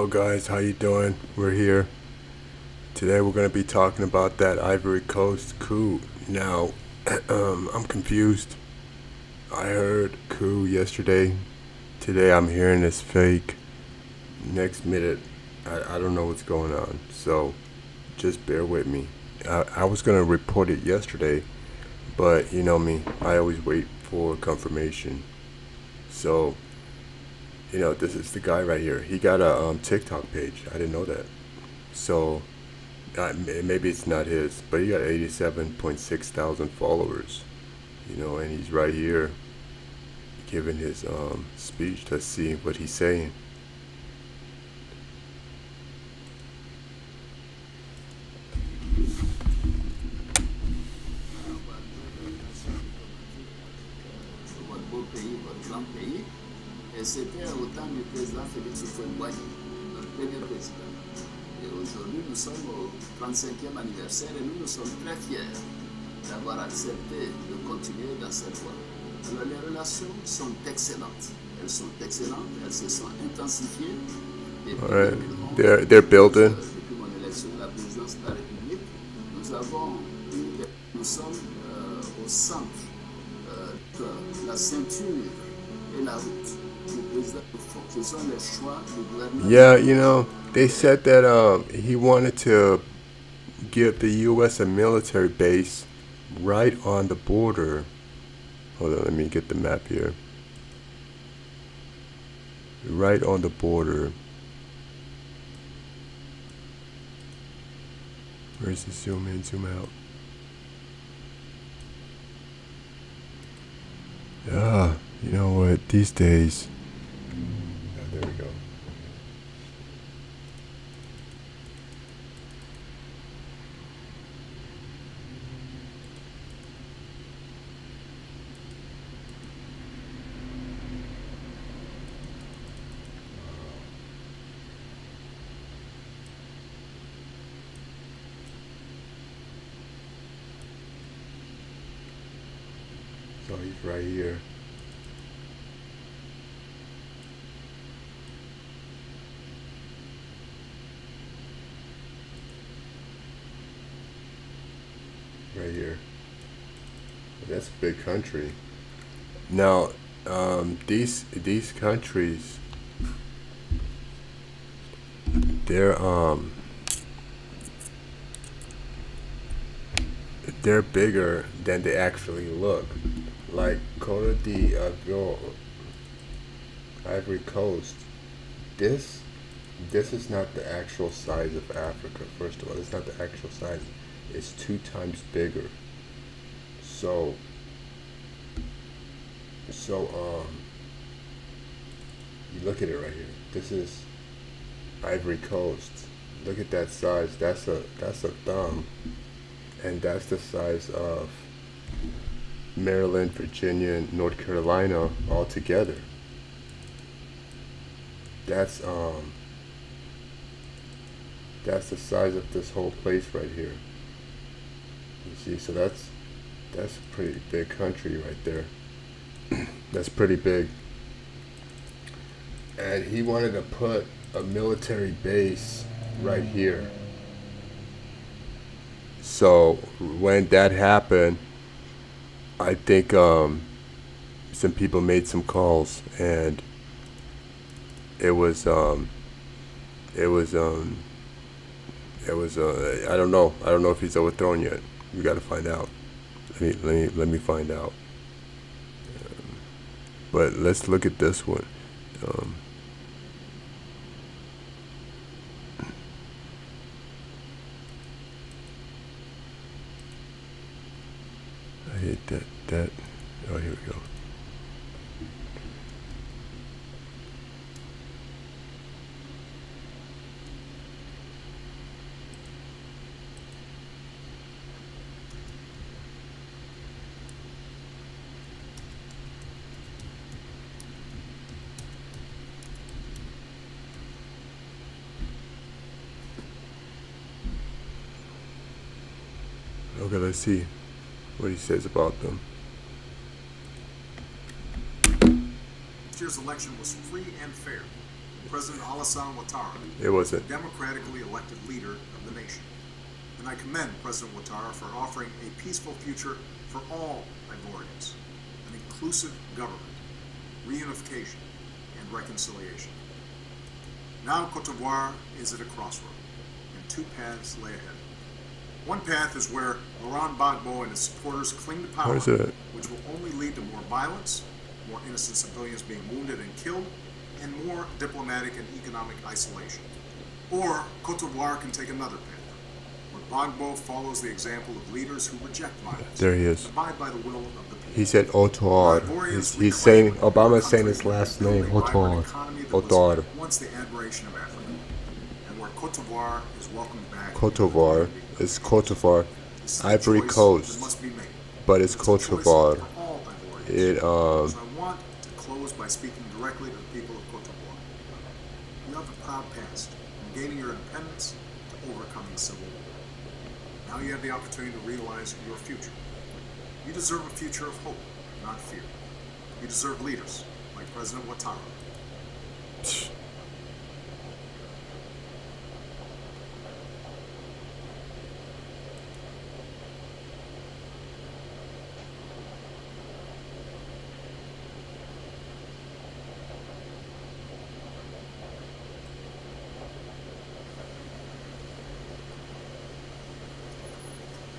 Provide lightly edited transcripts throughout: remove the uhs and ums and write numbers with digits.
Hello guys, how you doing? We're here. Today we're going to be talking about that Ivory Coast coup. Now, I'm confused. I heard coup yesterday. Today I'm hearing it's fake. Next minute, I don't know what's going on. So, just bear with me. I was going to report it yesterday, but you know me, I always wait for confirmation. So, this is the guy right here. He got a TikTok page. I didn't know that. So maybe it's not his, but he got 87.6 thousand followers. And he's right here giving his speech. Let's see what he's saying. Votre beau pays, votre grand pays. Et c'était au temps du président Félix Houphouët-Boigny, notre premier président. Et aujourd'hui, nous sommes au 35e anniversaire et nous sommes très fiers d'avoir accepté de continuer dans cette voie. Alors, les relations sont excellentes. Elles sont excellentes, elles se sont intensifiées. All right, they're building. Depuis mon élection de la présidence de la République, nous sommes au centre de la ceinture et la route du président. Ce sont les choix du gouvernement. Yeah, they said that he wanted to give the U.S. a military base right on the border. Hold on, let me get the map here. Right on the border. Where's the zoom in, zoom out? Ah, you know what? These days. There we go. So he's right here. Right here. That's a big country. Now, these countries, they're bigger than they actually look. Like Cote d'Ivoire, Ivory Coast. This is not the actual size of Africa. First of all, it's not the actual size. It's 2 times bigger. So you look at it right here. This is Ivory Coast. Look at that size. That's a thumb, and that's the size of Maryland, Virginia, and North Carolina all together. That's the size of this whole place right here. You see, so that's a pretty big country right there. That's pretty big. And he wanted to put a military base right here. So when that happened, I think some people made some calls, and it was I don't know if he's overthrown yet. We got to find out. Let me find out. But let's look at this one. I hate that. Oh, here we go. Okay, let's see what he says about them. This year's election was free and fair. President Alassane Ouattara, It wasn't. democratically elected leader of the nation. And I commend President Ouattara for offering a peaceful future for all Ivorians, an inclusive government, reunification, and reconciliation. Now Cote d'Ivoire is at a crossroad, and two paths lay ahead. One path is where Laurent Gbagbo and his supporters cling to power, Where's it? which will only lead to more violence, more innocent civilians being wounded and killed, and more diplomatic and economic isolation. Or Cote d'Ivoire can take another path, where Gbagbo follows the example of leaders who reject violence, There he is. abide by the will of the people. He said Ouattara. He's saying, Obama's saying his last name, Ouattara. Ouattara. Once the admiration of Africa, and where Cote d'Ivoire is welcomed back. Cote d'Ivoire. It's Cote d'Ivoire. Ivory Coast. But it's Cote d'Ivoire. It, So I want to close by speaking directly to the people of Cote d'Ivoire. You have a proud past, from gaining your independence to overcoming civil war. Now you have the opportunity to realize your future. You deserve a future of hope, not fear. You deserve leaders like President Ouattara.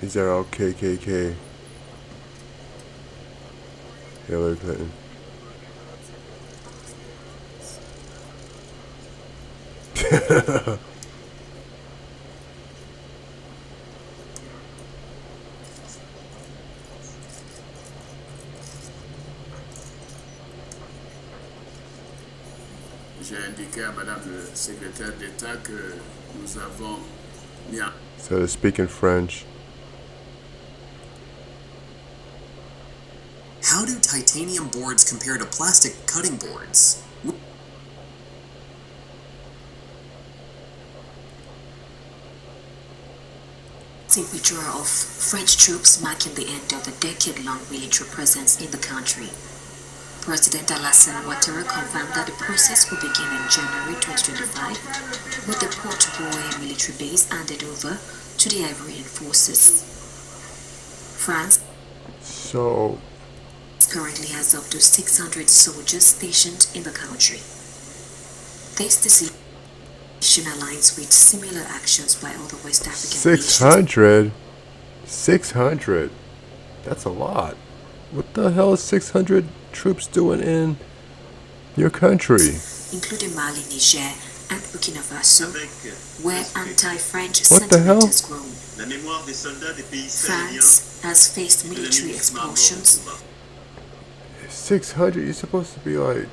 These are all KKK. Hillary Clinton. J'ai indiqué à Madame le secrétaire d'État que nous avons mis en So they speak in French. How do titanium boards compare to plastic cutting boards? A withdrawal of French troops marking the end of the decade-long military presence in the country. President Alassane Ouattara confirmed that the process will begin in January 2025, with the Port Boy military base handed over to the Ivorian forces. France So, currently has up to 600 soldiers stationed in the country. This decision aligns with similar actions by other West African nations. 600? 600? That's a lot. What the hell is 600 troops doing in your country? Including Mali, Niger, and Burkina Faso, where anti-French What the sentiment hell? has grown. La mémoire des soldats des pays France has faced military explosions. 600? You're supposed to be like...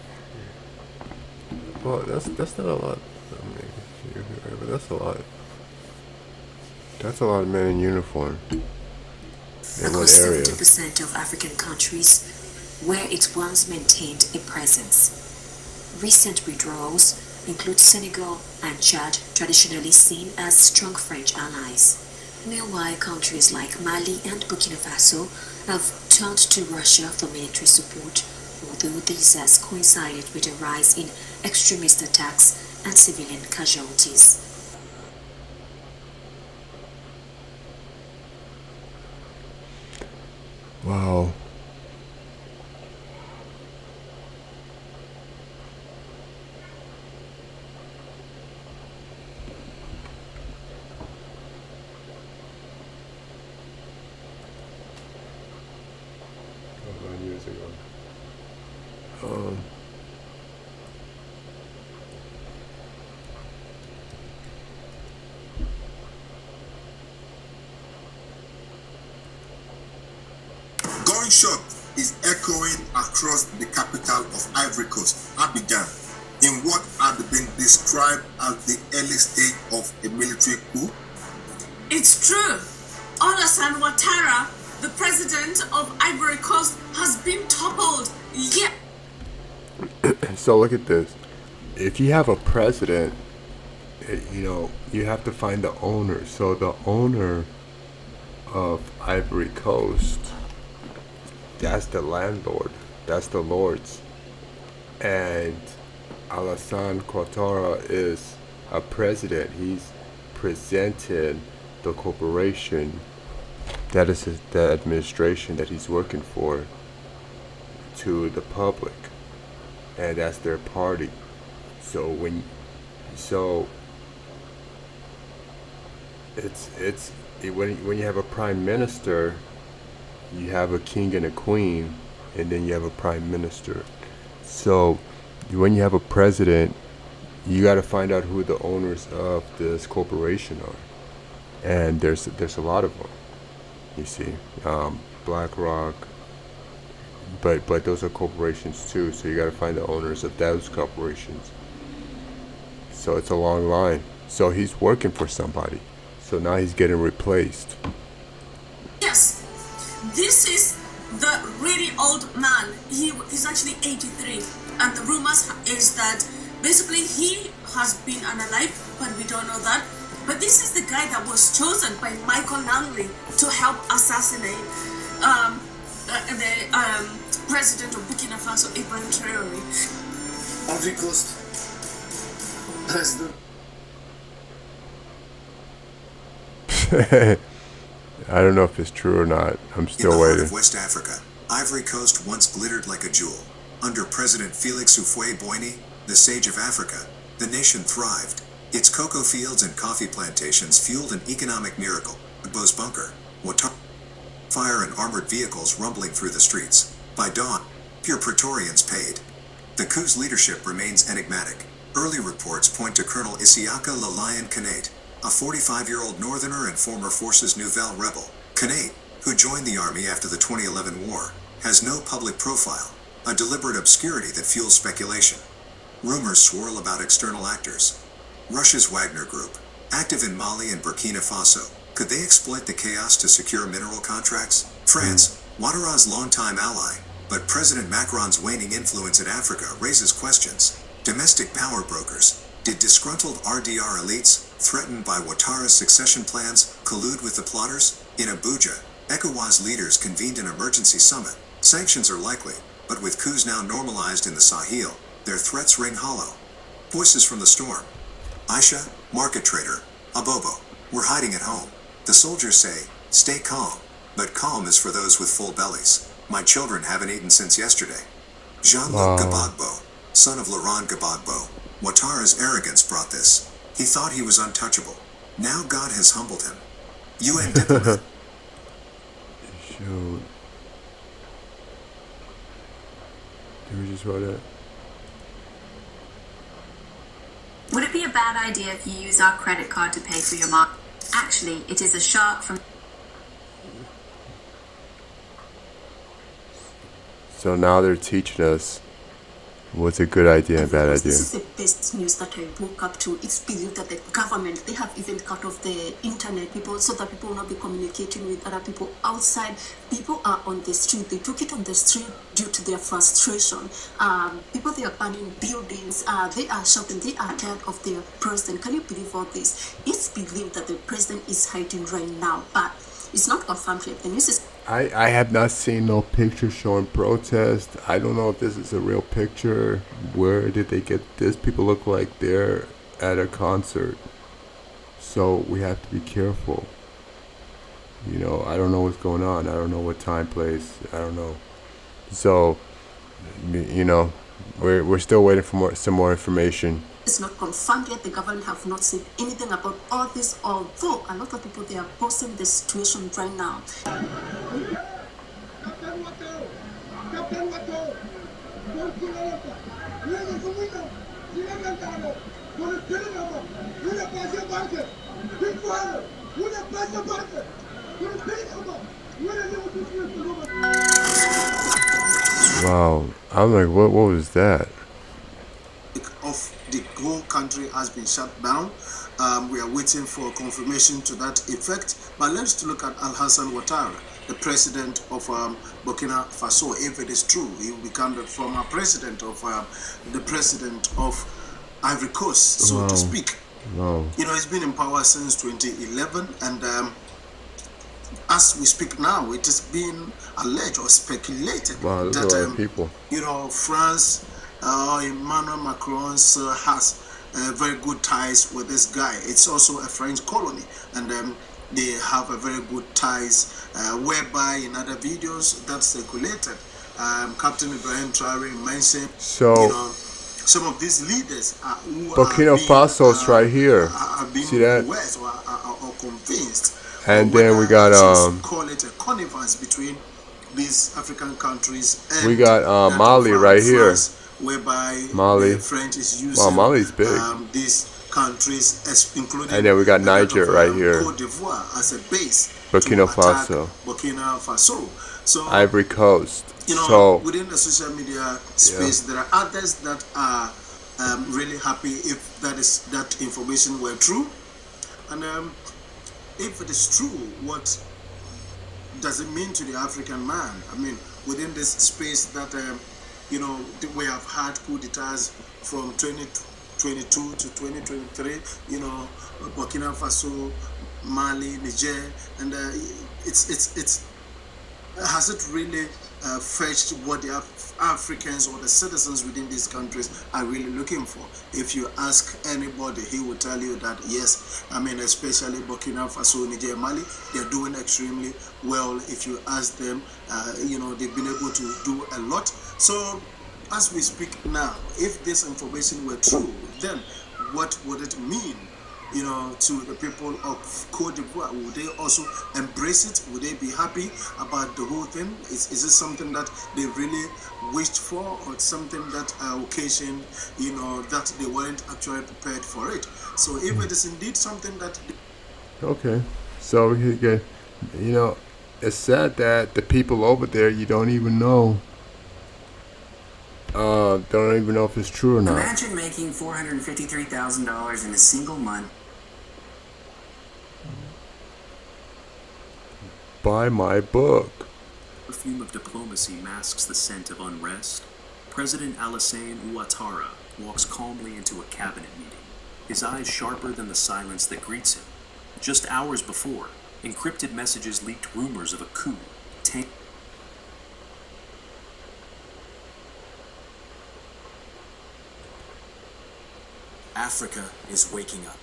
Well, that's not a lot. I mean, but that's a lot. That's a lot of men in uniform. In what Across area? 70% of African countries where it once maintained a presence. Recent withdrawals include Senegal and Chad, traditionally seen as strong French allies. Meanwhile, countries like Mali and Burkina Faso have turned to Russia for military support, although this has coincided with a rise in extremist attacks and civilian casualties. Wow. Years ago. Gunshot is echoing across the capital of Ivory Coast, Abidjan, in what had been described as the early stage of a military coup. It's true. Alassane Ouattara, the president of Ivory Coast, has been toppled. Yeah. So look at this. If you have a president, you have to find the owner. So the owner of Ivory Coast, that's the landlord. That's the lords. And Alassane Ouattara is a president. He's presented the corporation, that is the administration that he's working for, to the public, and that's their party. So when you have a prime minister, you have a king and a queen, and then you have a prime minister. So when you have a president, you got to find out who the owners of this corporation are, and there's a lot of them. You see, BlackRock, but those are corporations too. So you got to find the owners of those corporations. So it's a long line. So he's working for somebody. So now he's getting replaced. Yes, this is the really old man. He's actually 83, and the rumors is that basically he has been unalive, but we don't know that. But this is the guy that was chosen by Michael Langley to help assassinate the president of Burkina Faso, Ivory Traore. Ivory Coast president. I don't know if it's true or not. I'm still In the heart waiting. of West Africa, Ivory Coast once glittered like a jewel. Under President Félix Houphouët-Boigny, the sage of Africa, the nation thrived. Its cocoa fields and coffee plantations fueled an economic miracle. Gbagbo's bunker, Ouattara, fire and armored vehicles rumbling through the streets. By dawn, pure Praetorians paid. The coup's leadership remains enigmatic. Early reports point to Colonel Isiaka Lalayan Kanate, a 45-year-old northerner and former Forces Nouvelles rebel. Kanate, who joined the army after the 2011 war, has no public profile, a deliberate obscurity that fuels speculation. Rumors swirl about external actors. Russia's Wagner Group, active in Mali and Burkina Faso, could they exploit the chaos to secure mineral contracts? France, Ouattara's longtime ally, but President Macron's waning influence in Africa raises questions. Domestic power brokers, did disgruntled RDR elites, threatened by Ouattara's succession plans, collude with the plotters? In Abuja, ECOWAS leaders convened an emergency summit. Sanctions are likely, but with coups now normalized in the Sahel, their threats ring hollow. Voices from the storm. Aisha, market trader, Abobo, we're hiding at home. The soldiers say, stay calm, but calm is for those with full bellies. My children haven't eaten since yesterday. Jean-Luc Gbagbo, son of Laurent Gbagbo, Ouattara's arrogance brought this. He thought he was untouchable. Now God has humbled him. UN diplomat. Shoot. Did we just wrote it? Would it be a bad idea if you use our credit card to pay for your market? Actually, it is a shark from... So now they're teaching us what's a good idea and bad idea. This is the best news that I woke up to. It's believed that the government, they have even cut off the internet people so that people will not be communicating with other people outside. People are on the street. They took it on the street due to their frustration. People, they are burning buildings. They are shouting. They are tired of their president. Can you believe all this? It's believed that the president is hiding right now, but it's not confirmed yet. The news is... I have not seen no picture showing protest. I don't know if this is a real picture. Where did they get this? People look like they're at a concert. So we have to be careful. You know, I don't know what's going on. I don't know what time, place. I don't know. So, you know, we're still waiting for some more information. It's not confirmed yet. The government have not said anything about all this, although a lot of people, they are posting the situation right now. Wow, I'm like, what was that? Of the whole country has been shut down. We are waiting for confirmation to that effect. But let's look at Alassane Ouattara, the president of Burkina Faso. If it is true, he will become the former president of the president of Ivory Coast, so to speak. Wow. You know, he's been in power since 2011, and as we speak now, it is being alleged or speculated Wow, that a lot of people. you know, France Emmanuel Macron has very good ties with this guy. It's also a French colony, and they have a very good ties, whereby in other videos that circulated, Captain Ibrahim Traore mentioned, some of these leaders who Burkina Faso's right here. have been See that? coerced or convinced. And then we got call it a connivance between these African countries. And we got Mali right here. Whereby Mali. the French is using Mali's big. These countries, including And then we got Niger right here. Cote d'Ivoire as a base. Burkina Faso. Burkina Faso. So Ivory Coast. so within the social media space, there are others that are really happy if that information were true, and if it is true, what does it mean to the African man? I mean, within this space that we have had coup d'etats from 2022 to 2023. Burkina Faso, Mali, Niger, and it's has it really fetched what the Africans or the citizens within these countries are really looking for? If you ask anybody, he will tell you that yes, I mean, especially Burkina Faso, Niger, Mali, they're doing extremely well. If you ask them, they've been able to do a lot. So as we speak now, if this information were true, then what would it mean, to the people of Cote d'Ivoire? Would they also embrace it? Would they be happy about the whole thing? Is it something that they really wished for, or something that occasioned, that they weren't actually prepared for it? So if it is indeed something that... Okay, so it's sad that the people over there, you don't even know if it's true or not. Imagine making $453,000 in a single month. Buy my book. The perfume of diplomacy masks the scent of unrest. President Alassane Ouattara walks calmly into a cabinet meeting, his eyes sharper than the silence that greets him. Just hours before, encrypted messages leaked rumors of a coup. Africa is waking up.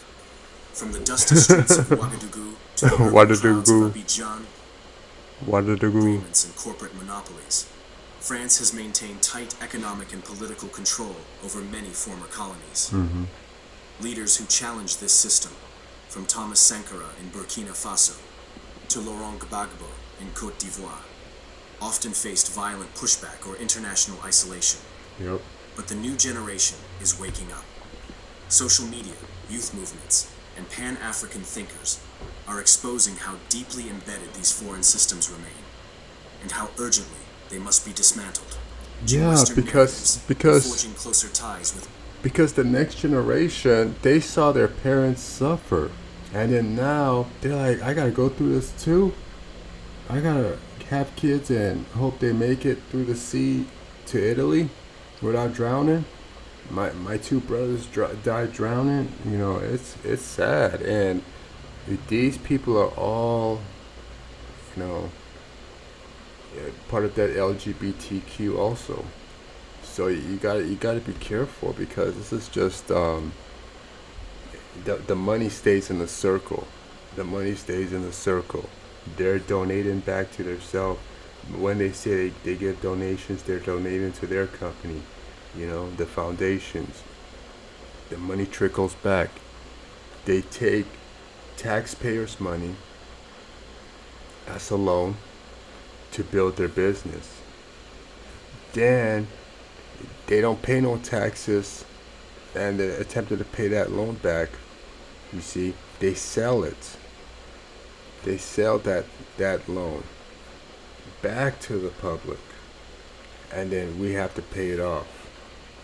From the dusty streets of Ouagadougou to the urban crowds of Abidjan, agreements and corporate monopolies, France has maintained tight economic and political control over many former colonies. Leaders who challenged this system, from Thomas Sankara in Burkina Faso to Laurent Gbagbo in Cote d'Ivoire, often faced violent pushback or international isolation. But the new generation is waking up. Social media, youth movements, and Pan-African thinkers are exposing how deeply embedded these foreign systems remain, and how urgently they must be dismantled. Because forging closer ties with the next generation, they saw their parents suffer, and then now they're like, I gotta go through this too. I gotta have kids and hope they make it through the sea to Italy without drowning. My two brothers died drowning. It's sad, and these people are all, part of that LGBTQ also. So you gotta be careful, because this is just the money stays in the circle. The money stays in the circle. They're donating back to themselves. When they say they give donations, they're donating to their company. The foundations. The money trickles back. They take taxpayers' money as a loan to build their business. Then they don't pay no taxes, and they're attempting to pay that loan back. You see, they sell it. They sell that loan back to the public, and then we have to pay it off.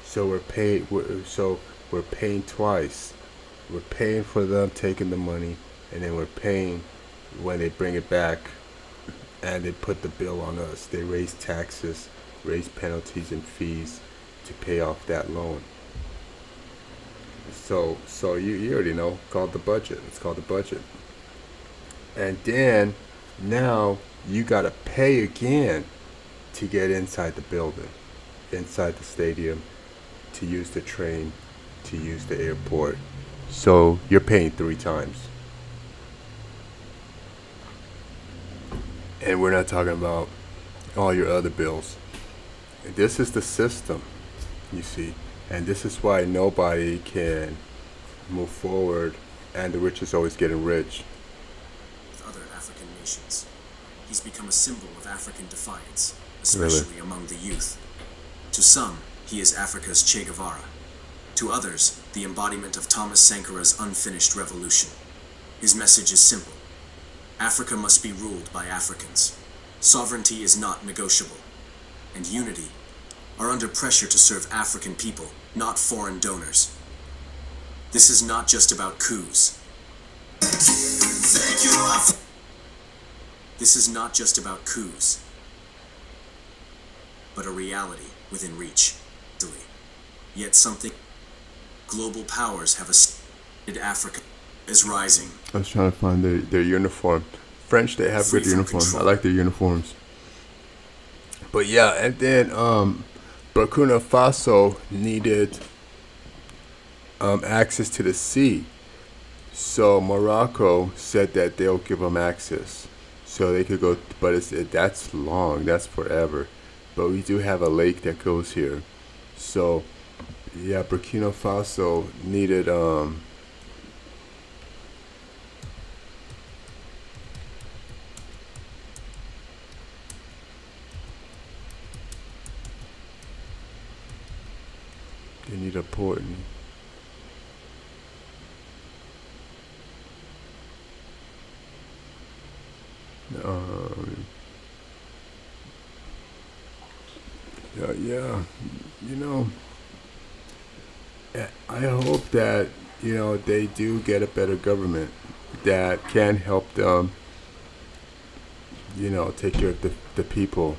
So we're paying twice. We're paying for them taking the money, and then we're paying when they bring it back, and they put the bill on us. They raise taxes, raise penalties and fees to pay off that loan. So you already know, called the budget. It's called the budget. And then now you gotta pay again to get inside the building, inside the stadium, to use the train, to use the airport. So you're paying 3 times. And we're not talking about all your other bills. This is the system, you see. And this is why nobody can move forward, and the rich is always getting rich. With other African nations, he's become a symbol of African defiance, especially among the youth. To some, he is Africa's Che Guevara. To others, the embodiment of Thomas Sankara's unfinished revolution. His message is simple. Africa must be ruled by Africans. Sovereignty is not negotiable. And unity are under pressure to serve African people, not foreign donors. This is not just about coups. This is not just about coups, but a reality within reach. Yet something global powers have asserted Africa is rising. I was trying to find their uniform. French, they have good uniforms. I like their uniforms. But yeah, and then Burkina Faso needed access to the sea. So Morocco said that they'll give them access. So they could go, but that's long, that's forever. But we do have a lake that goes here. So yeah, Burkina Faso needed they need a port. Yeah, you know, I hope that, you know, they do get a better government that can help them, you know, take care of the people.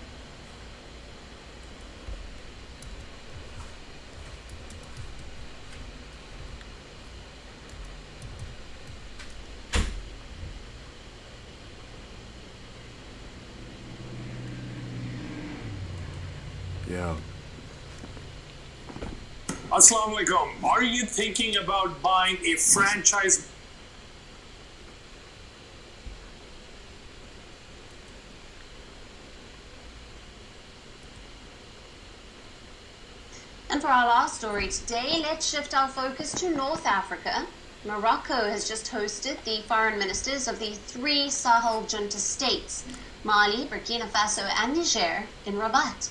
Yeah. Assalamu alaikum. Are you thinking about buying a franchise? And for our last story today, let's shift our focus to North Africa. Morocco has just hosted the foreign ministers of the 3 Sahel junta states, Mali, Burkina Faso, and Niger, in Rabat.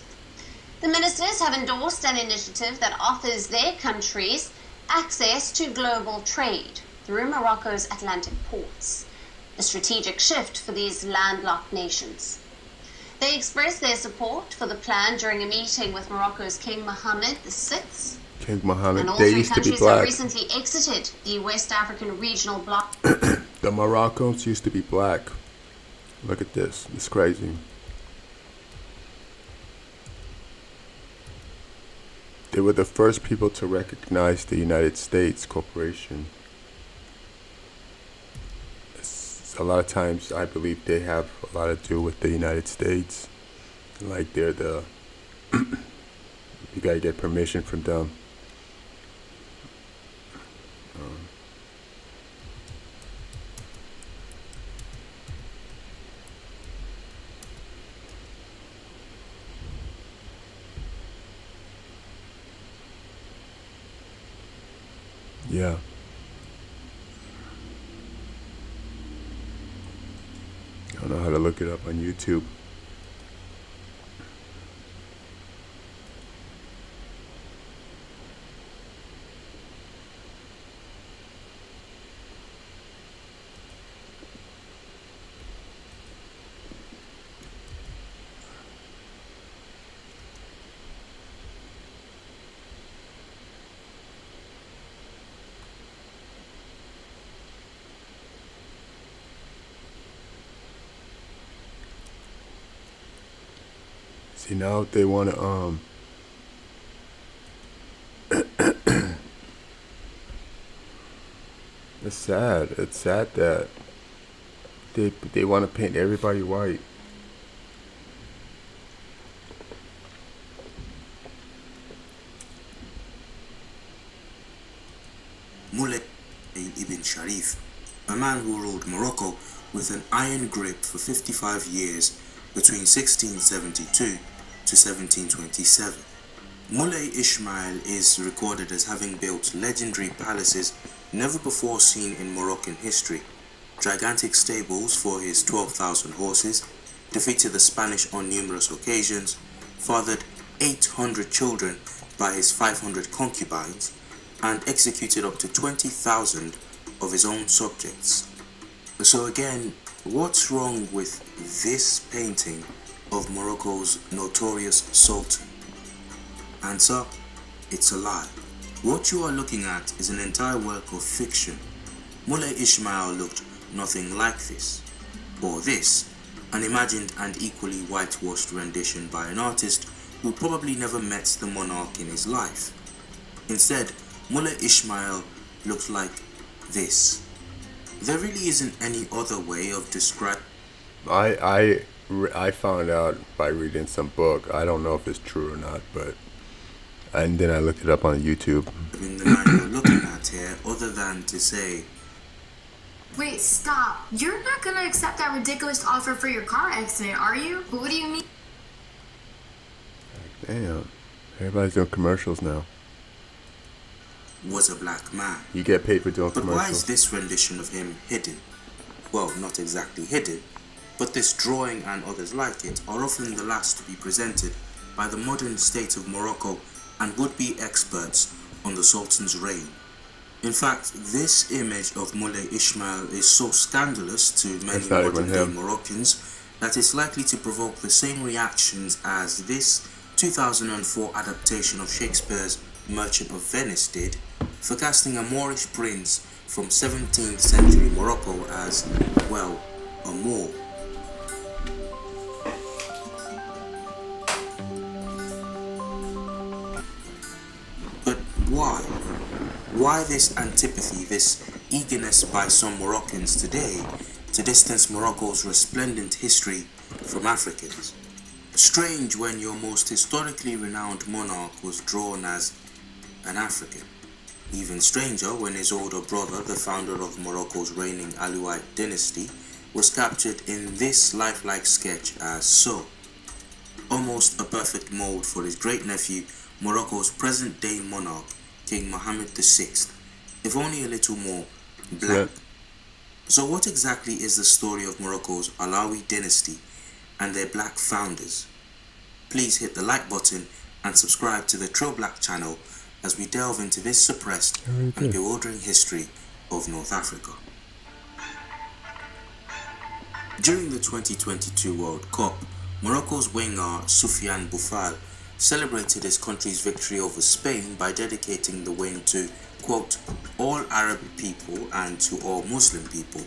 The ministers have endorsed an initiative that offers their countries access to global trade through Morocco's Atlantic ports, a strategic shift for these landlocked nations. They expressed their support for the plan during a meeting with Morocco's King Mohammed VI. King Mohammed, And all they 3 used to be countries have black. recently exited the West African regional bloc. The Moroccans used to be black. Look at this. It's crazy. They were the first people to recognize the United States corporation. A lot of times I believe they have a lot to do with the United States. Like they're the, you gotta get permission from them. Yeah. I don't know how to look it up on YouTube. See, now they want to, it's sad. It's sad that they want to paint everybody white. Moulay ibn Sharif, a man who ruled Morocco with an iron grip for 55 years between 1672 to 1727. Moulay Ismail is recorded as having built legendary palaces never before seen in Moroccan history, gigantic stables for his 12,000 horses, defeated the Spanish on numerous occasions, fathered 800 children by his 500 concubines, and executed up to 20,000 of his own subjects. So again, what's wrong with this painting of Morocco's notorious Sultan? Answer, it's a lie. What you are looking at is an entire work of fiction. Moulay Ismail looked nothing like this, or this, an imagined and equally whitewashed rendition by an artist who probably never met the monarch in his life. Instead, Moulay Ismail looked like this. There really isn't any other way of describing. I found out by reading some book. I don't know if it's true or not, but and then I looked it up on YouTube. The man you're looking at here, other than to say, wait, stop. You're not gonna accept that ridiculous offer for your car accident, are you? But what do you mean? Damn, everybody's doing commercials now. Was a black man. You get paid for doing but commercials. Why is this rendition of him hidden? Well, not exactly hidden, but this drawing and others like it are often the last to be presented by the modern state of Morocco and would-be experts on the Sultan's reign. In fact, this image of Moulay Ismail is so scandalous to many modern-day Moroccans that it's likely to provoke the same reactions as this 2004 adaptation of Shakespeare's Merchant of Venice did for casting a Moorish prince from 17th century Morocco as, well, a Moor. But why? Why this antipathy, this eagerness by some Moroccans today to distance Morocco's resplendent history from Africans? Strange when your most historically renowned monarch was drawn as an African. Even stranger when his older brother, the founder of Morocco's reigning Alawite dynasty, was captured in this lifelike sketch as so. Almost a perfect mold for his great nephew, Morocco's present-day monarch, King Mohammed VI, if only a little more black. Yeah. So what exactly is the story of Morocco's Alawi dynasty and their black founders? Please hit the like button and subscribe to the Tro Black channel as we delve into this suppressed and bewildering history of North Africa. During the 2022 World Cup, Morocco's winger Soufiane Boufal celebrated his country's victory over Spain by dedicating the win to, quote, all Arab people and to all Muslim people.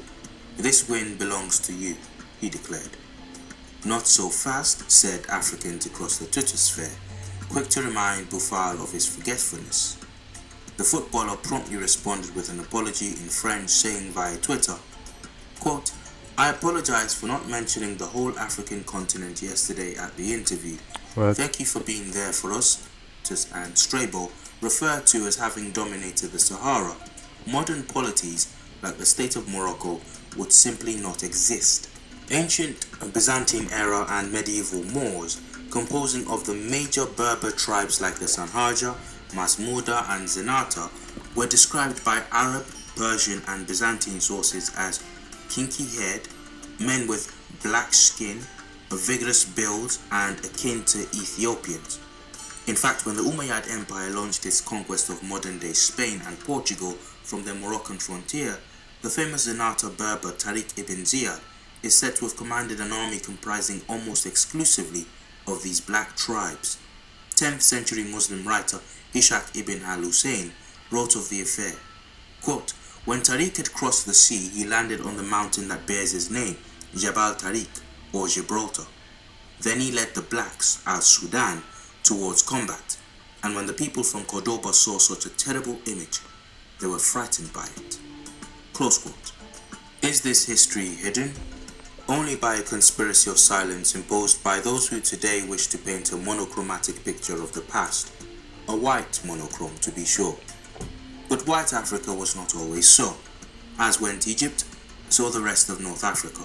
This win belongs to you, he declared. Not so fast, said Africans across the Twitter quick to remind Boufal of his forgetfulness. The footballer promptly responded with an apology in French, saying via Twitter, quote, I apologize for not mentioning the whole African continent yesterday at the interview. What? Thank you for being there for us, and Strabo, referred to as having dominated the Sahara. Modern polities, like the state of Morocco, would simply not exist. Ancient Byzantine era and medieval Moors, composing of the major Berber tribes like the Sanhaja, Masmuda and Zenata, were described by Arab, Persian and Byzantine sources as kinky-haired, men with black skin, a vigorous build and akin to Ethiopians. In fact, when the Umayyad Empire launched its conquest of modern-day Spain and Portugal from the Moroccan frontier, the famous Zenata Berber Tariq ibn Ziyad is said to have commanded an army comprising almost exclusively of these black tribes. 10th century Muslim writer Ishaq ibn al-Hussein wrote of the affair, quote, when Tariq had crossed the sea, he landed on the mountain that bears his name, Jabal Tariq, or Gibraltar. Then he led the blacks, al-Sudan, towards combat, and when the people from Cordoba saw such a terrible image, they were frightened by it. Close quote. Is this history hidden? Only by a conspiracy of silence imposed by those who today wish to paint a monochromatic picture of the past. A white monochrome, to be sure. But white Africa was not always so. As went Egypt, so the rest of North Africa.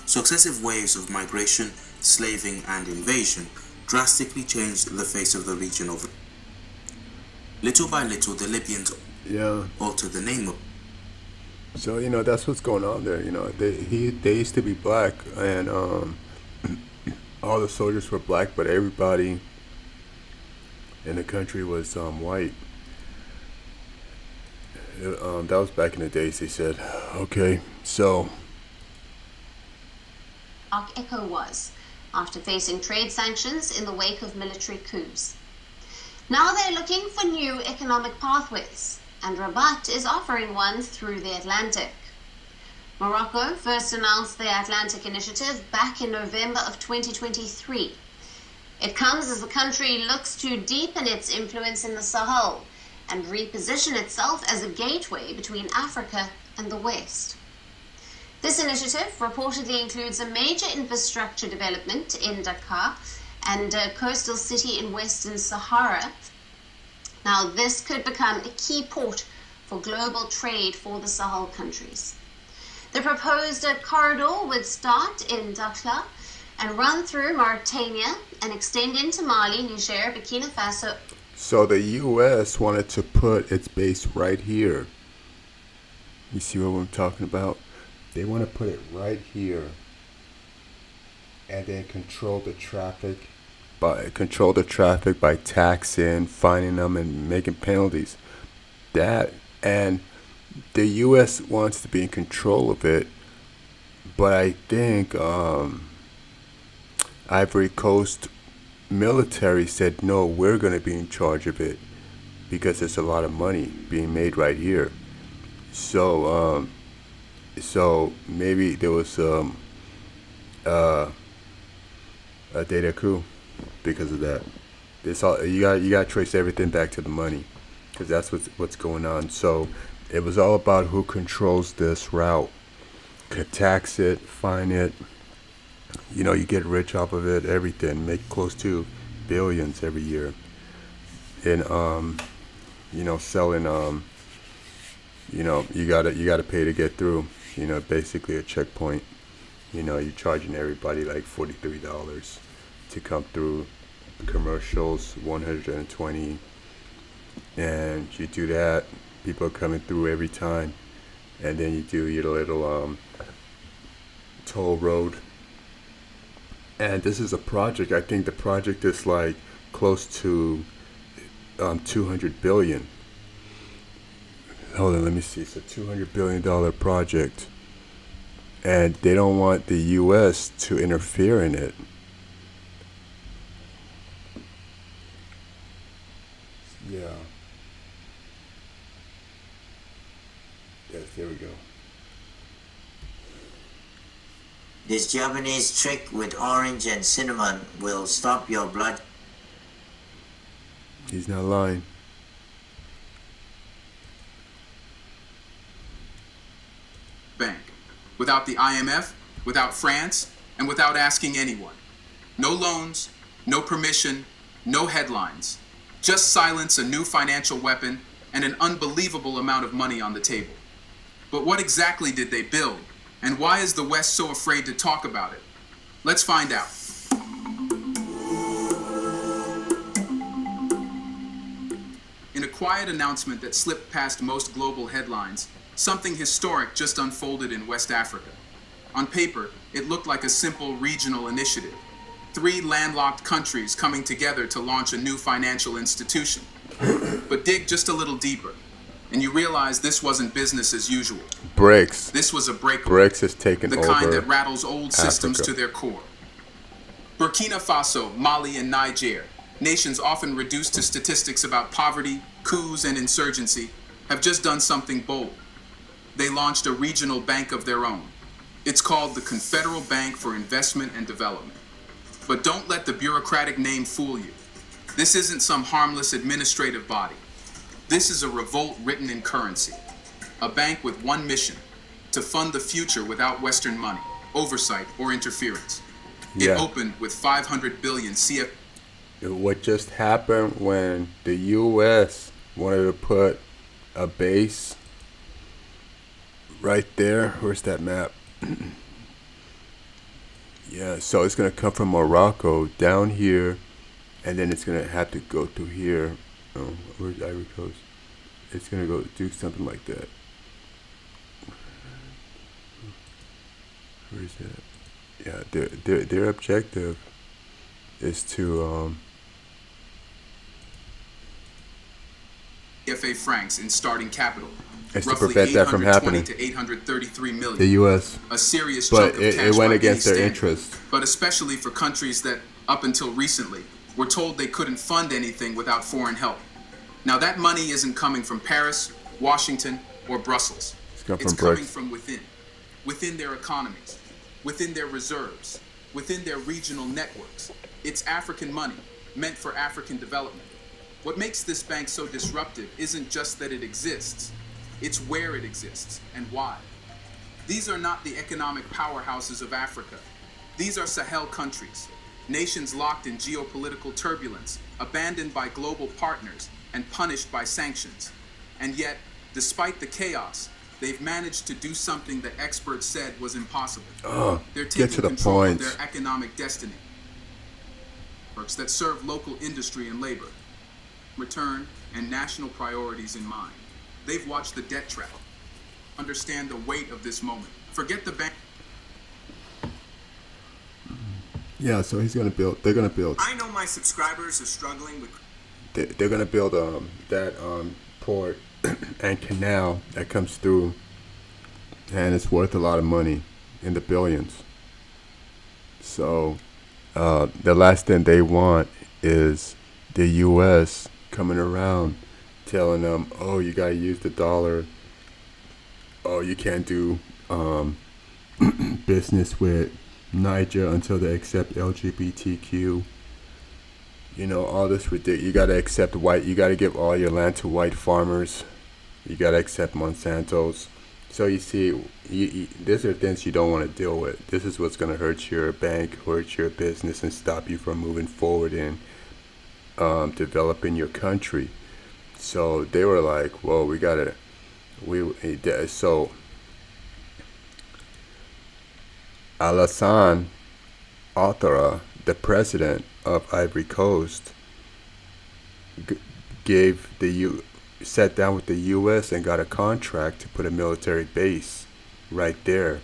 Successive waves of migration, slaving, and invasion drastically changed the face of the region over. Little by little, the Libyans altered the name of. So that's what's going on there. They used to be black, and all the soldiers were black, but everybody in the country was white. That was back in the days. They said, okay, so. ECOWAS, after facing trade sanctions in the wake of military coups. Now they're looking for new economic pathways, and Rabat is offering one through the Atlantic. Morocco first announced the Atlantic Initiative back in November of 2023. It comes as the country looks to deepen its influence in the Sahel and reposition itself as a gateway between Africa and the West. This initiative reportedly includes a major infrastructure development in Dakar and a coastal city in Western Sahara. Now, this could become a key port for global trade for the Sahel countries. The proposed corridor would start in Dakhla and run through Mauritania and extend into Mali, Niger, Burkina Faso. So the U.S. wanted to put its base right here. You see what I'm talking about? They want to put it right here, and then control the traffic by taxing, fining them, and making penalties. And the U.S. wants to be in control of it, but I think Ivory Coast military said, no, we're going to be in charge of it because there's a lot of money being made right here. So maybe there was a data coup because of that. This all you got to trace everything back to the money, because that's what's going on. So it was all about who controls this route, could tax it, fine it. You get rich off of it, everything, make close to billions every year. And selling you gotta pay to get through. Basically a checkpoint. You're charging everybody like $43 to come through. Commercials $120, and you do that. People are coming through every time, and then you do your little toll road. And this is a project. I think the project is like close to 200 billion. Hold on, let me see. It's a $200 billion project, and they don't want the U.S. to interfere in it. Yeah. Yes, there we go. This Japanese trick with orange and cinnamon will stop your blood. He's not lying. Bank. Without the IMF, without France, and without asking anyone. No loans, no permission, no headlines. Just silence, a new financial weapon, and an unbelievable amount of money on the table. But what exactly did they build? And why is the West so afraid to talk about it? Let's find out. In a quiet announcement that slipped past most global headlines, something historic just unfolded in West Africa. On paper, it looked like a simple regional initiative. 3 landlocked countries coming together to launch a new financial institution. But dig just a little deeper, and you realize this wasn't business as usual. BRICS. This was a breakthrough. BRICS has taken over the kind that rattles old systems Africa to their core. Burkina Faso, Mali, and Niger, nations often reduced to statistics about poverty, coups, and insurgency, have just done something bold. They launched a regional bank of their own. It's called the Confederal Bank for Investment and Development. But don't let the bureaucratic name fool you. This isn't some harmless administrative body. This is a revolt written in currency. A bank with one mission: to fund the future without Western money, oversight, or interference. It opened with 500 billion CF. What just happened when the U.S. wanted to put a base right there. Where's that map? Yeah, so it's gonna come from Morocco down here, and then it's gonna have to go through here. Oh, where's Ivory Coast? It's gonna go do something like that. Where is that? Yeah, their objective is to FA francs in starting capital. is to Roughly prevent that from 820 happening. to 833 million. The U.S. A serious But chunk of cash it went by against any their standard. interest. But especially for countries that, up until recently, were told they couldn't fund anything without foreign help. Now that money isn't coming from Paris, Washington, or Brussels. It's coming It's from coming BRICS. from within their economies, within their reserves, within their regional networks. It's African money, meant for African development. What makes this bank so disruptive isn't just that it exists, it's where it exists and why. These are not the economic powerhouses of Africa. These are Sahel countries, nations locked in geopolitical turbulence, abandoned by global partners, and punished by sanctions. And yet, despite the chaos, they've managed to do something that experts said was impossible. They're Get taking to the control point. of their economic destiny. Works that serve local industry and labor, return, and national priorities in mind. They've watched the debt trap. Understand the weight of this moment. Forget the bank. Yeah, so he's gonna build. They're gonna build. I know my subscribers are struggling with. They're gonna build that port and canal that comes through, and it's worth a lot of money, in the billions. So the last thing they want is the U.S. coming around telling them, oh, you gotta use the dollar. Oh, you can't do business with Niger until they accept LGBTQ. You know, all this ridiculous. You gotta accept white. You gotta give all your land to white farmers. You gotta accept Monsanto's. So you see, these are things you don't want to deal with. This is what's gonna hurt your bank, hurt your business, and stop you from moving forward in developing your country. So they were like, "Well, so Alassane Ouattara, the president of Ivory Coast, sat down with the U.S. and got a contract to put a military base right there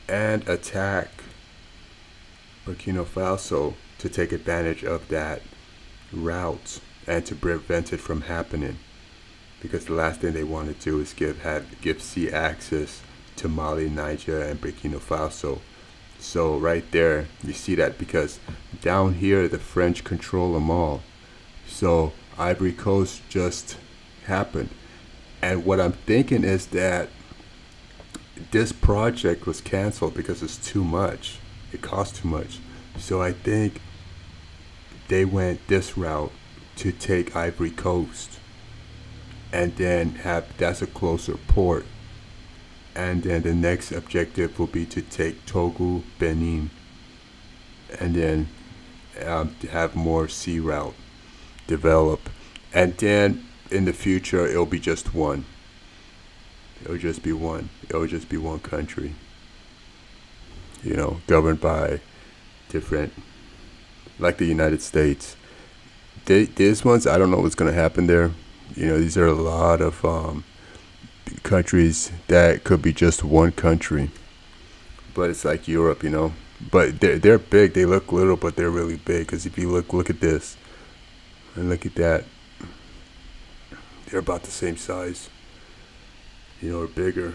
and attack Burkina Faso to take advantage of that route and to prevent it from happening. Because the last thing they want to do is give sea access to Mali, Niger, and Burkina Faso. So right there, you see that, because down here the French control them all. So Ivory Coast just happened. And what I'm thinking is that this project was canceled because it's too much. It costs too much. So I think they went this route to take Ivory Coast. And then that's a closer port. And then the next objective will be to take Togo, Benin, and then to have more sea route develop. And then in the future, it'll be just one. It'll just be one. It'll just be one country. You know, governed by different, like the United States. These ones, I don't know what's going to happen there. You know, these are a lot of countries that could be just one country, but it's like Europe, you know. But they're big. They look little, but they're really big. Because if you look at this and look at that, they're about the same size, you know, or bigger.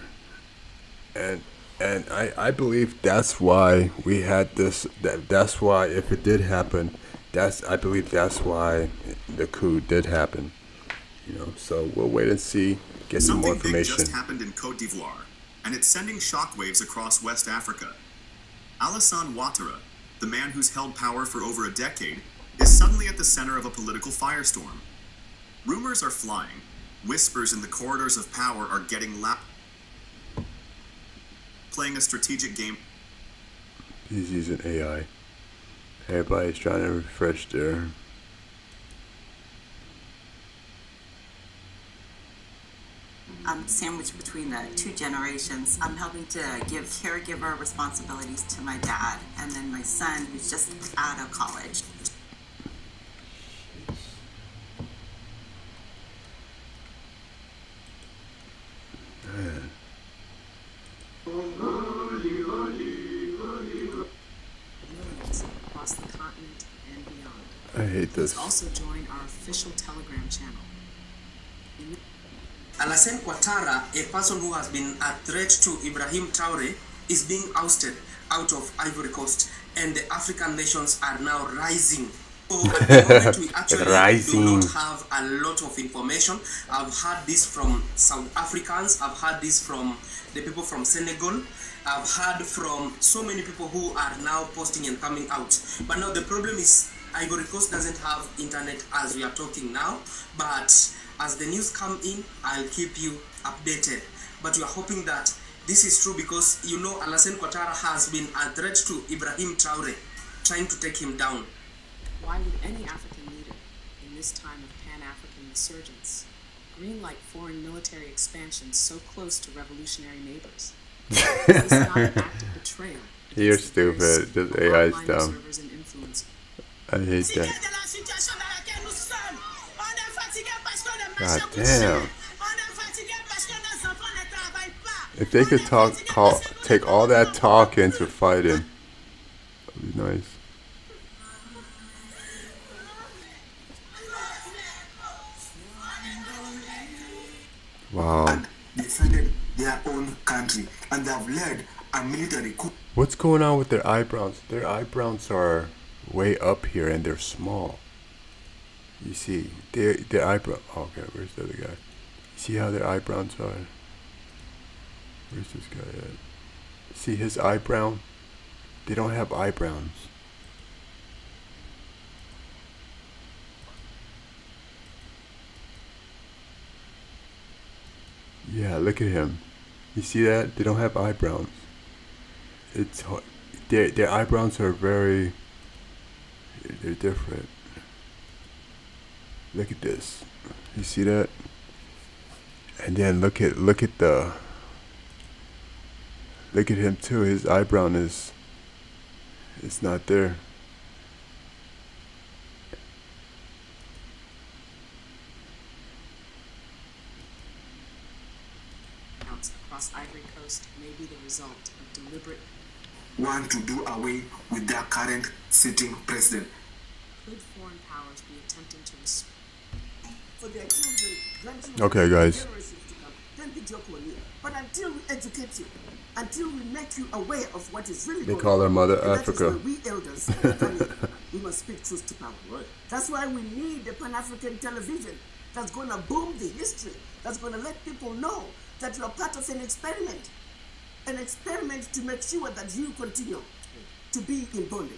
And I believe that's why we had this. That's why, if it did happen, I believe that's why the coup did happen. You know, so we'll wait and see. Get some more information. Something big just happened in Côte d'Ivoire, and it's sending shockwaves across West Africa. Alassane Ouattara, the man who's held power for over a decade, is suddenly at the center of a political firestorm. Rumors are flying. Whispers in the corridors of power are getting loud. Playing a strategic game. He's using AI. Everybody's trying to refresh their... I'm sandwiched between the two generations. I'm helping to give caregiver responsibilities to my dad and then my son who's just out of college. Millions across the continent and beyond. I hate this. Also join our official Telegram channel. Alassane Ouattara, a person who has been a threat to Ibrahim Traore, is being ousted out of Ivory Coast, and the African nations are now rising. So at the moment we actually do not have a lot of information. I've heard this from South Africans, I've heard this from the people from Senegal, I've heard from so many people who are now posting and coming out. But now the problem is Ivory Coast doesn't have internet as we are talking now, but as the news come in, I'll keep you updated. But we are hoping that this is true because you know Alassane Ouattara has been a threat to Ibrahim Traore, trying to take him down. Why would any African leader, in this time of Pan-African resurgence, greenlight foreign military expansion so close to revolutionary neighbors? This is not an act of betrayal. You're stupid. This AI is dumb. I hate that. God damn. If they could take all that talk into fighting, that'd be nice. Wow. Defended their own country and they have led a military coup. What's going on with their eyebrows? Their eyebrows are way up here and they're small. You see, their eyebrow. Oh, okay, where's the other guy? See how their eyebrows are? Where's this guy at? See his eyebrow? They don't have eyebrows. Yeah, look at him. You see that? They don't have eyebrows. It's hard. Their eyebrows are very. They're different. Look at this. You see that? And then look at him too. His eyebrow it's not there. Across Ivory Coast may be the result of deliberate. Want to do away with their current sitting president. Could foreign powers be attempting to for their children, grandchildren, okay, guys. But until we educate you, until we make you aware of what is really they call their mother Africa. That is we elders, we must speak truth to power. Right. That's why we need a Pan-African television that's going to boom the history, that's going to let people know that you are part of an experiment to make sure that you continue to be in bondage.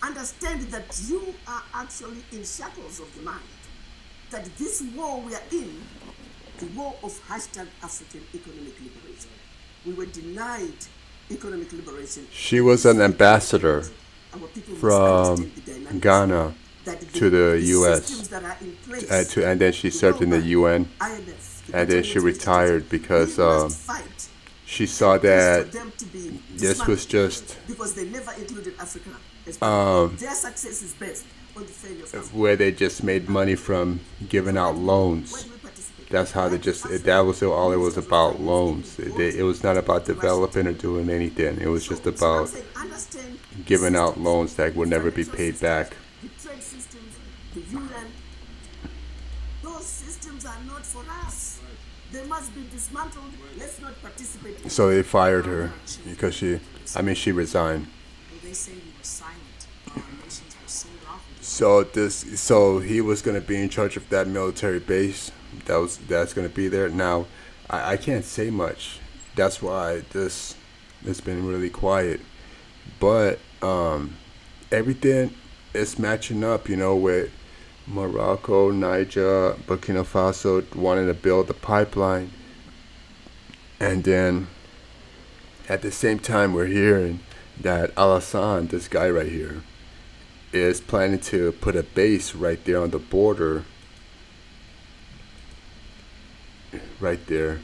Understand that you are actually in shackles of the mind. That this war we are in, the war of #African economic liberation. We were denied economic liberation. She was an ambassador from Ghana to the U.S. And then she served in the UN, and then she retired because she saw that this was just because they never included Africa. Their success is based on the failure of Africa. Where they just made money from giving out loans. That's how they that was all it was about, loans. It was not about developing or doing anything. It was just about giving out loans that would never be paid back. The trade systems, the UN, those systems are not for us. They must be dismantled. Let's not participate. So they fired her because she resigned. They say we were silent. Our nations were sold off. So he was going to be in charge of that military base. That's going to be there. Now, I can't say much. That's why it's been really quiet. But everything is matching up, with Morocco, Niger, Burkina Faso wanting to build the pipeline. And then at the same time, we're hearing that Alassane, this guy right here, is planning to put a base right there on the border right there,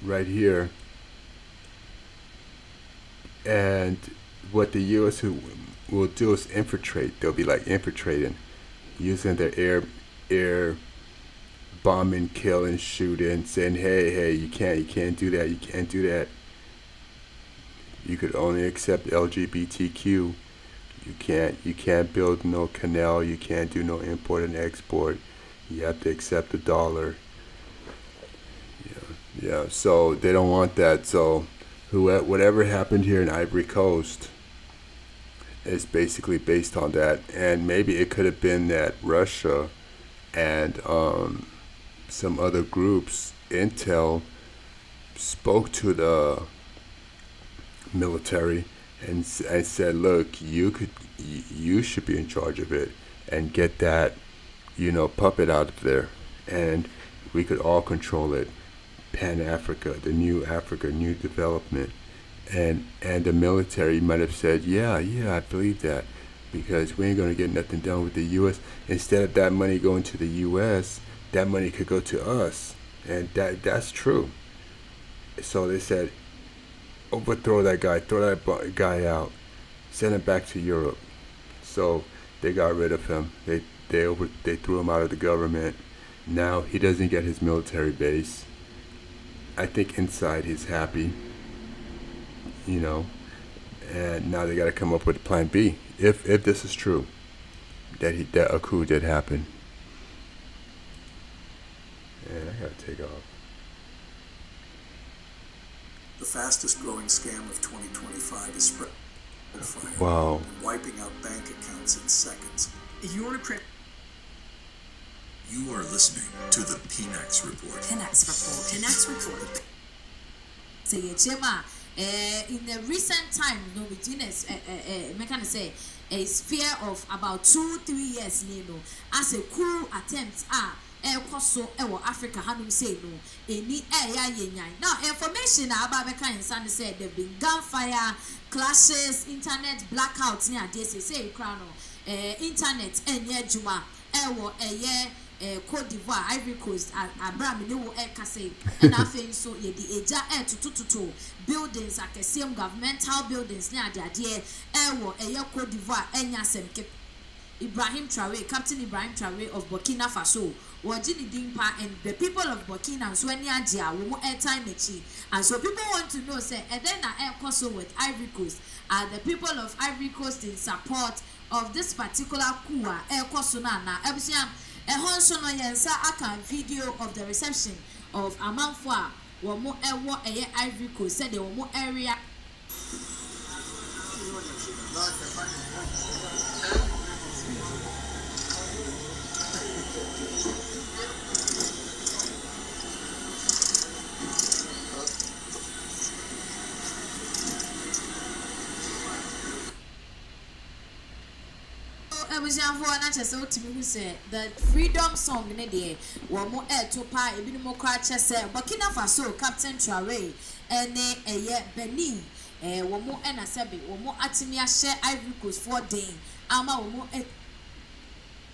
right here. And what the U.S. will do is infiltrate. They'll be like infiltrating, using their air bombing, killing, shooting, saying, hey, you can't do that, you can't do that. You could only accept LGBTQ. You can't build no canal. You can't do no import and export. You have to accept the dollar. Yeah. So they don't want that. So whatever happened here in Ivory Coast is basically based on that. And maybe it could have been that Russia and some other groups, Intel, spoke to the military and said, look, you should be in charge of it and get that, puppet out of there, and we could all control it. Pan-Africa, the new Africa, new development. And the military might have said, yeah, I believe that, because we ain't going to get nothing done with the U.S. Instead of that money going to the U.S., that money could go to us. And that's true. So they said, overthrow that guy, throw that guy out, send him back to Europe. So they got rid of him. They threw him out of the government. Now he doesn't get his military base. I think inside he's happy, and now they got to come up with a plan B if this is true, that a coup did happen. And I gotta take off. The fastest growing scam of 2025 is spread fire. Wow. And wiping out bank accounts in seconds. If you want to print. You are listening to the PNAX Report. PNAX Report. Say Chema, in the recent time, between a sphere of about 2-3 years, as a coup attempt so Africa hadn't say no any now information about Meka said there've been gunfire, clashes, internet blackouts near this say crown internet and Juma Cote d'Ivoire, Ivory Coast, Abraham, no Ekase, and I think so. Ye the Eja to buildings, like the same governmental buildings near the idea, Cote d'Ivoire, and Yasem Ibrahim Traore, Captain Ibrahim Traore of Burkina Faso, Wajini Dimpa, and the people of Burkina and Swenya, will airtime and so people want to know, say, and then I also with Ivory Coast, are the people of Ivory Coast in support of this particular coup, Kosuna, Ebsiam. A honsono yensa aka video of the reception of Amanfwa womo ewo Ivory Coast said the womo area the freedom song in the one more air to pie, a bit more crash, Burkina Faso, Captain Traore, and a Benin, one more and a Sabi, one more Atimia share Ivory Coast 4 days. Ama one more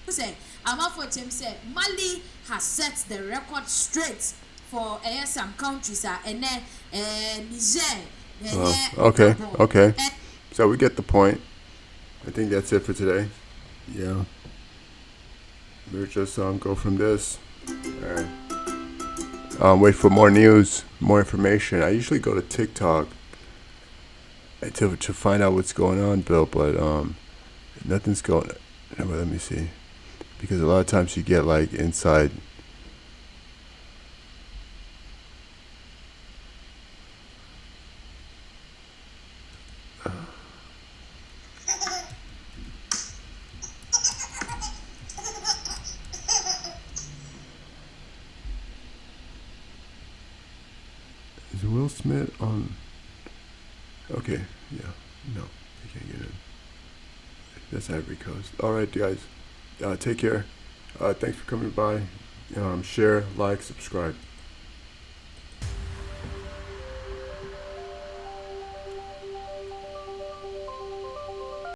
say, Ama for Tim said, Mali has set the record straight for some countries, and then Niger. Okay. So we get the point. I think that's it for today. Yeah. We'll just go from this. Wait for more news, more information. I usually go to TikTok to find out what's going on, Bill, but nothing's going. Let me see, because a lot of times you get like inside. Is Will Smith on? Okay, yeah, no, I can't get in. That's Ivory Coast. All right, guys, take care. Thanks for coming by. Share, like, subscribe.